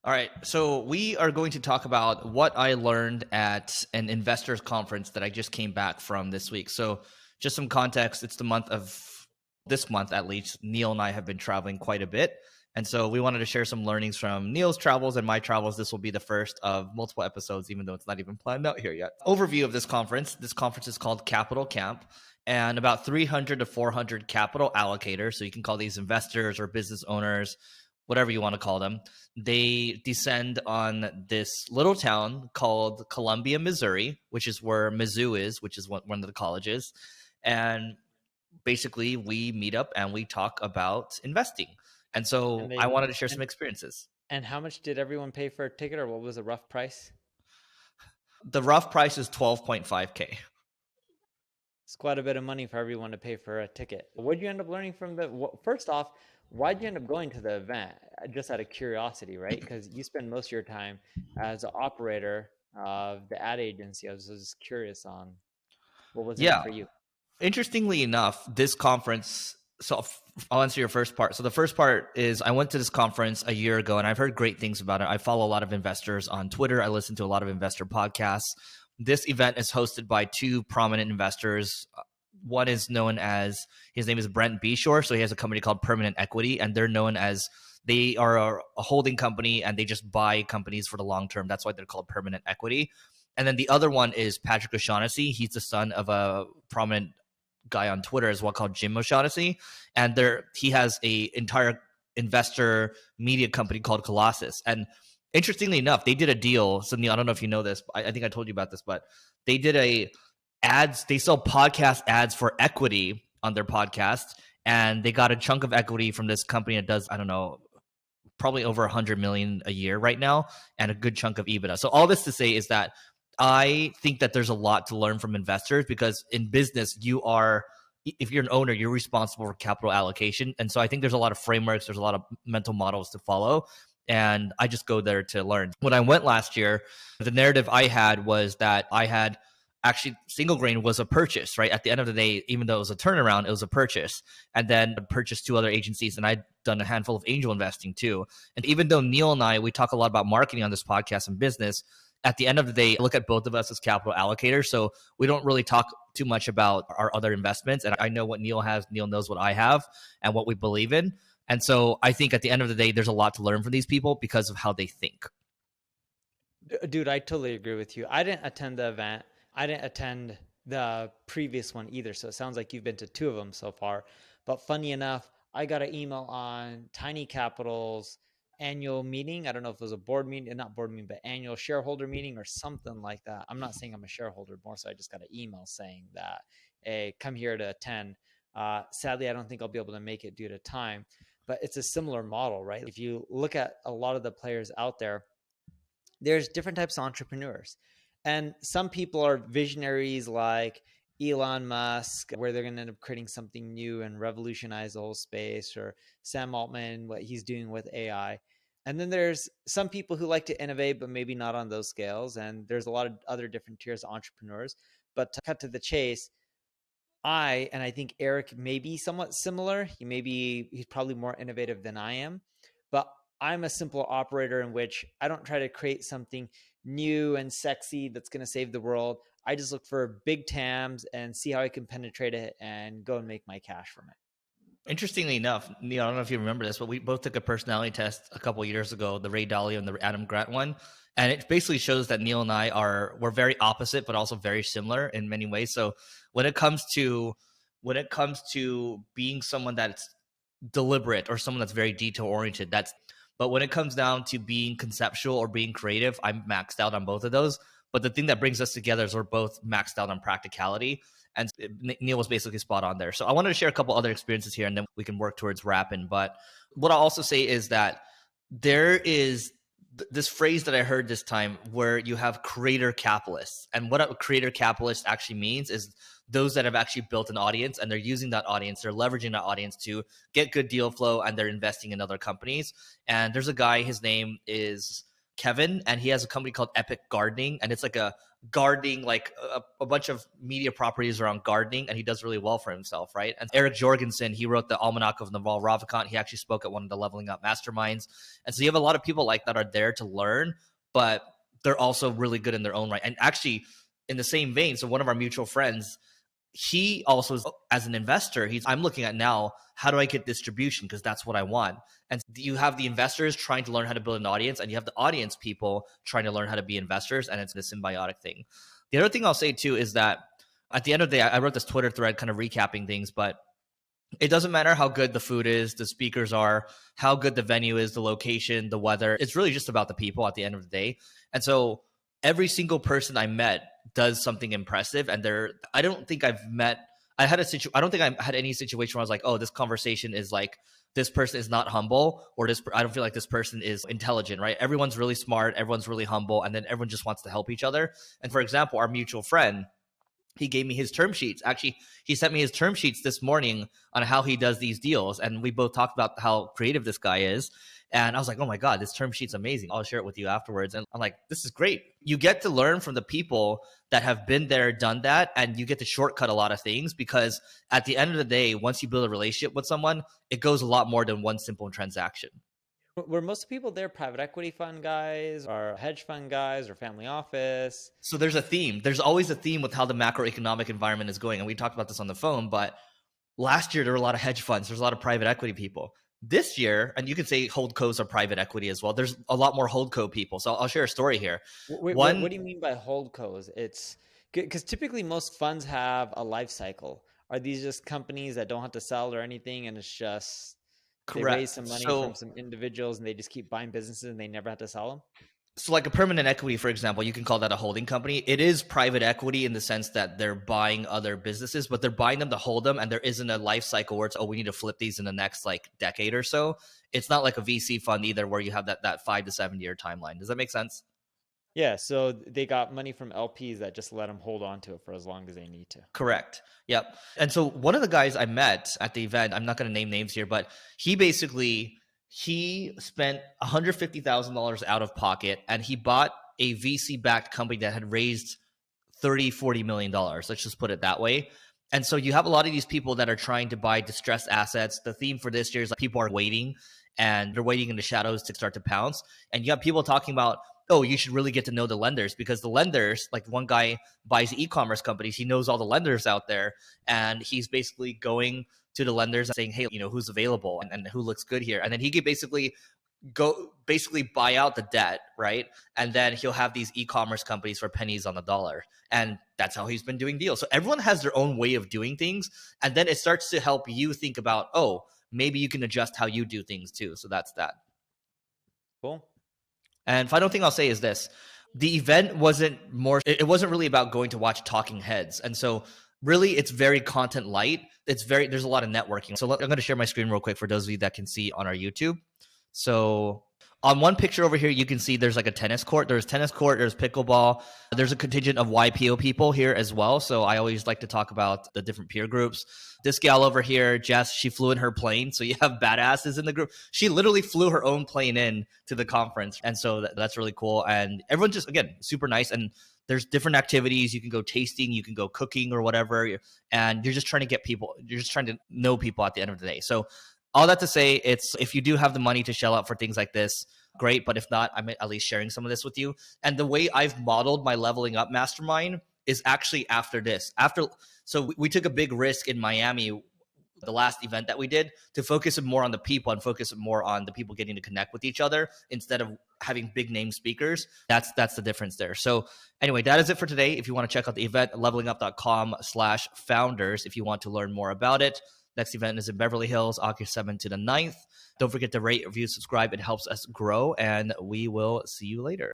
All right, so we are going to talk about what I learned at an investors conference that I just came back from this week. So just some context, it's the month of this month at least. Neil and I have been traveling quite a bit. And so we wanted to share some learnings from Neil's travels and my travels. This will be the first of multiple episodes, even though it's not even planned out here yet. Overview of this conference. This conference is called Capital Camp, and about 300 to 400 capital allocators. So you can call these investors or business owners, whatever you want to call them. They descend on this little town called Columbia, Missouri, which is where Mizzou is, which is one of the colleges. And basically, we meet up and we talk about investing. And so I wanted to share some experiences. And how much did everyone pay for a ticket, or what was the rough price? The rough price is $12.5K. It's quite a bit of money for everyone to pay for a ticket. What did you end up learning from first off, why'd you end up going to the event? Just out of curiosity, right? Because you spend most of your time as an operator of the ad agency. I was just curious on what was it for you? Interestingly enough, this conference, so I'll answer your first part. So the first part is I went to this conference a year ago and I've heard great things about it. I follow a lot of investors on Twitter. I listen to a lot of investor podcasts. This event is hosted by two prominent investors. One is known as, his name is Brent Beshore. So he has a company called Permanent Equity, and they're known as, they are a holding company and they just buy companies for the long term. That's why they're called Permanent Equity. And then the other one is Patrick O'Shaughnessy. He's the son of a prominent guy on Twitter as well called Jim O'Shaughnessy. And he has a entire investor media company called Colossus. And interestingly enough, they did a deal. So Neil, I don't know if you know this, I think I told you about this, but they did they sell podcast ads for equity on their podcast. And they got a chunk of equity from this company that does, I don't know, probably over 100 million a year right now, and a good chunk of EBITDA. So all this to say is that I think that there's a lot to learn from investors, because in business, if you're an owner, you're responsible for capital allocation. And so I think there's a lot of frameworks, there's a lot of mental models to follow. And I just go there to learn. When I went last year, the narrative I had was that I had actually, Single Grain was a purchase, right? At the end of the day, even though it was a turnaround, it was a purchase. And then I purchased two other agencies, and I'd done a handful of angel investing too. And even though Neil and I, we talk a lot about marketing on this podcast and business, at the end of the day, I look at both of us as capital allocators. So we don't really talk too much about our other investments. And I know what Neil has, Neil knows what I have and what we believe in. And so I think at the end of the day, there's a lot to learn from these people because of how they think. Dude, I totally agree with you. I didn't attend the event. I didn't attend the previous one either. So it sounds like you've been to two of them so far. But funny enough, I got an email on Tiny Capital's annual meeting. I don't know if it was a board meeting, not board meeting, but annual shareholder meeting or something like that. I'm not saying I'm a shareholder, more so I just got an email saying that, hey, come here to attend. Sadly, I don't think I'll be able to make it due to time, but it's a similar model, right? If you look at a lot of the players out there, there's different types of entrepreneurs. And some people are visionaries like Elon Musk, where they're going to end up creating something new and revolutionize the whole space, or Sam Altman, what he's doing with AI. And then there's some people who like to innovate, but maybe not on those scales. And there's a lot of other different tiers of entrepreneurs. But to cut to the chase, I think Eric may be somewhat similar. He's probably more innovative than I am, but I'm a simple operator in which I don't try to create something new and sexy that's going to save the world. I just look for big TAMs and see how I can penetrate it and go and make my cash from it. Interestingly enough, Neil, I don't know if you remember this, but we both took a personality test a couple of years ago, the Ray Dalio and the Adam Grant one. And it basically shows that Neil and I we're very opposite, but also very similar in many ways. So when it comes to being someone that's deliberate or someone that's very detail oriented, but when it comes down to being conceptual or being creative, I'm maxed out on both of those. But the thing that brings us together is we're both maxed out on practicality. And Neil was basically spot on there. So I wanted to share a couple other experiences here, and then we can work towards wrapping. But what I'll also say is that there is this phrase that I heard this time where you have creator capitalists. And what a creator capitalist actually means is those that have actually built an audience, and they're using that audience, they're leveraging that audience to get good deal flow, and they're investing in other companies. And there's a guy, his name is Kevin, and he has a company called Epic Gardening, and it's like a gardening, like a bunch of media properties around gardening, and he does really well for himself, right? And Eric Jorgensen, he wrote the Almanac of Naval Ravikant. He actually spoke at one of the Leveling Up Masterminds. And so you have a lot of people like that are there to learn, but they're also really good in their own right. And actually, in the same vein, so one of our mutual friends, he also is, as an investor, I'm looking at now, how do I get distribution? Because that's what I want. And you have the investors trying to learn how to build an audience, and you have the audience people trying to learn how to be investors, and it's a symbiotic thing. The other thing I'll say too is that at the end of the day, I wrote this Twitter thread kind of recapping things, but it doesn't matter how good the food is, the speakers are, how good the venue is, the location, the weather. It's really just about the people at the end of the day. And so every single person I met does something impressive. And I don't think I had any situation where I was like, oh, this conversation is like, this person is not humble, or I don't feel like this person is intelligent, right? Everyone's really smart. Everyone's really humble. And then everyone just wants to help each other. And for example, our mutual friend, he gave me his term sheets. Actually, he sent me his term sheets this morning on how he does these deals. And we both talked about how creative this guy is. And I was like, oh my God, this term sheet's amazing. I'll share it with you afterwards. And I'm like, this is great. You get to learn from the people that have been there, done that, and you get to shortcut a lot of things, because at the end of the day, once you build a relationship with someone, it goes a lot more than one simple transaction. Were most people there private equity fund guys, or hedge fund guys, or family office? So there's a theme. There's always a theme with how the macroeconomic environment is going. And we talked about this on the phone, but last year there were a lot of hedge funds. There's a lot of private equity people. This year, and you can say holdcos are private equity as well, there's a lot more holdco people. So I'll share a story here. Wait, what do you mean by holdcos? It's because typically most funds have a life cycle. Are these just companies that don't have to sell or anything, and it's just they raise some money from some individuals and they just keep buying businesses and they never have to sell them? So like a permanent equity, for example, you can call that a holding company. It is private equity in the sense that they're buying other businesses, but they're buying them to hold them. And there isn't a life cycle where it's, oh, we need to flip these in the next like decade or so. It's not like a VC fund either, where you have that 5 to 7 year timeline. Does that make sense? Yeah, so they got money from LPs that just let them hold on to it for as long as they need to. Correct. Yep. And so one of the guys I met at the event, I'm not going to name names here, but he spent $150,000 out of pocket, and he bought a VC-backed company that had raised $30-40 million. Let's just put it that way. And so you have a lot of these people that are trying to buy distressed assets. The theme for this year is like people are waiting, and they're waiting in the shadows to start to pounce. And you have people talking about, oh, you should really get to know the lenders, because the lenders, like one guy buys e-commerce companies, he knows all the lenders out there, and he's basically going to the lenders and saying, hey, who's available and who looks good here. And then he could basically buy out the debt, right? And then he'll have these e-commerce companies for pennies on the dollar. And that's how he's been doing deals. So everyone has their own way of doing things. And then it starts to help you think about, oh, maybe you can adjust how you do things too. So that's that. Cool. And final thing I'll say is this. The event wasn't really about going to watch talking heads. And so really it's very content light. There's a lot of networking. So I'm going to share my screen real quick for those of you that can see on our YouTube. So on one picture over here, you can see there's like a tennis court. There's tennis court, there's pickleball. There's a contingent of YPO people here as well. So I always like to talk about the different peer groups. This gal over here, Jess, she flew in her plane. So you have badasses in the group. She literally flew her own plane in to the conference. And so that's really cool. And everyone just, again, super nice. And there's different activities. You can go tasting, you can go cooking or whatever. And you're just trying to get people, you're just trying to know people at the end of the day. So all that to say, it's if you do have the money to shell out for things like this, great. But if not, I'm at least sharing some of this with you. And the way I've modeled my leveling up mastermind is actually after this. So we took a big risk in Miami, the last event that we did, to focus more on the people and focus more on the people getting to connect with each other instead of having big name speakers. That's the difference there. So anyway, that is it for today. If you want to check out the event, levelingup.com/founders, if you want to learn more about it. Next event is in Beverly Hills, August 7th to the 9th. Don't forget to rate, review, subscribe. It helps us grow, and we will see you later.